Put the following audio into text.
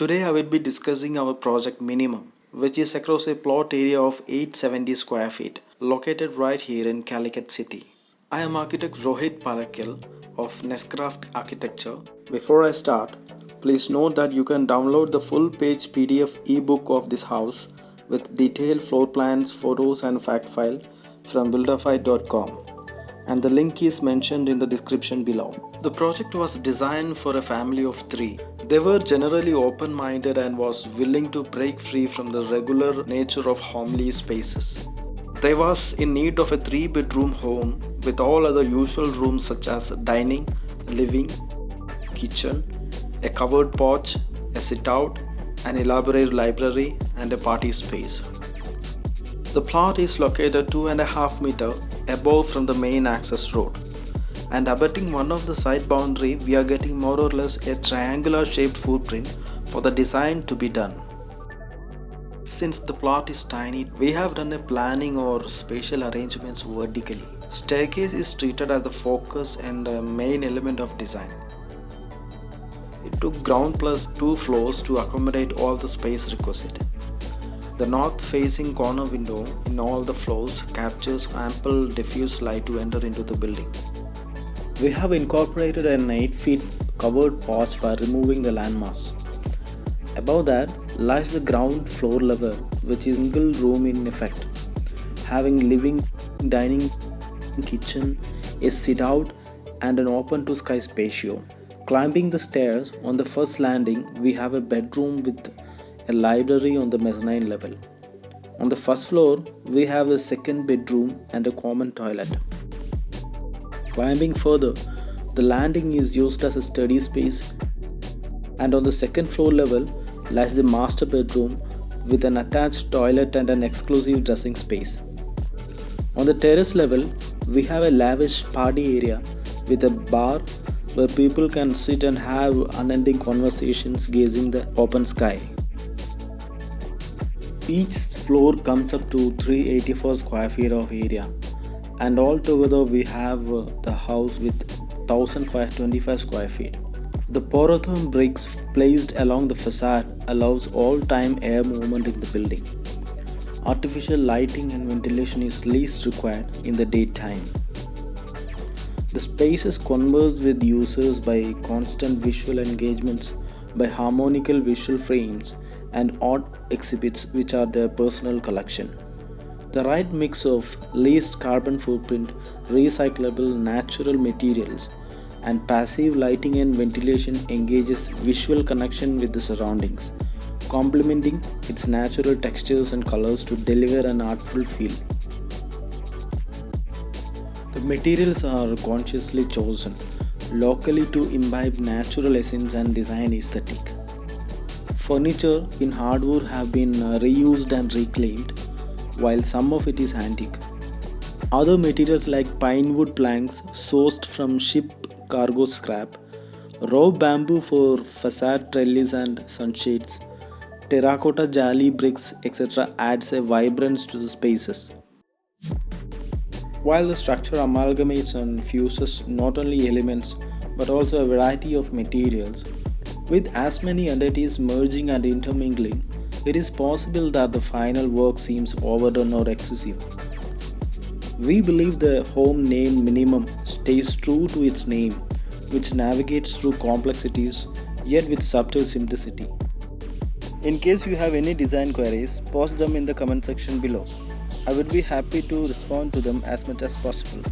Today I will be discussing our project Minimum, which is across a plot area of 870 square feet, located right here in Calicut City. I am architect Rohit Palakil of Nestcraft Architecture. Before I start, please note that you can download the full page PDF ebook of this house with detailed floor plans, photos and fact file from builderfy.com, and the link is mentioned in the description below. The project was designed for a family of 3. They were generally open-minded and was willing to break free from the regular nature of homely spaces. They was in need of a 3-bedroom home with all other usual rooms such as dining, living, kitchen, a covered porch, a sit-out, an elaborate library and a party space. The plot is located 2.5 meters above from the main access road, and abutting one of the side boundary, we are getting more or less a triangular shaped footprint for the design to be done. Since the plot is tiny, we have done a planning or spatial arrangements vertically. Staircase is treated as the focus and the main element of design. It took ground plus 2 floors to accommodate all the space requisite. The north-facing corner window in all the floors captures ample diffuse light to enter into the building. We have incorporated an 8 feet covered porch by removing the landmass. Above that lies the ground floor level, which is a single room in effect, having living, dining, kitchen, a sit-out and an open-to-sky patio. Climbing the stairs on the first landing, we have a bedroom with a library on the mezzanine level. On the first floor, we have a second bedroom and a common toilet. Climbing further, the landing is used as a study space, and on the second floor level lies the master bedroom with an attached toilet and an exclusive dressing space. On the terrace level, we have a lavish party area with a bar where people can sit and have unending conversations gazing the open sky. Each floor comes up to 384 square feet of area, and altogether we have the house with 1525 square feet. The Porathon bricks placed along the facade allows all-time air movement in the building. Artificial lighting and ventilation is least required in the daytime. The spaces converse with users by constant visual engagements, by harmonical visual frames and odd exhibits which are their personal collection. The right mix of least carbon footprint, recyclable natural materials and passive lighting and ventilation engages visual connection with the surroundings, complementing its natural textures and colors to deliver an artful feel. The materials are consciously chosen locally to imbibe natural essence and design aesthetic. Furniture in hardwood have been reused and reclaimed, while some of it is antique. Other materials like pine wood planks sourced from ship cargo scrap, raw bamboo for facade trellis and sunshades, terracotta jali bricks, etc. adds a vibrance to the spaces. While the structure amalgamates and fuses not only elements but also a variety of materials, with as many entities merging and intermingling, it is possible that the final work seems overdone or excessive. We believe the home name Minimum stays true to its name, which navigates through complexities yet with subtle simplicity. In case you have any design queries, post them in the comment section below. I would be happy to respond to them as much as possible.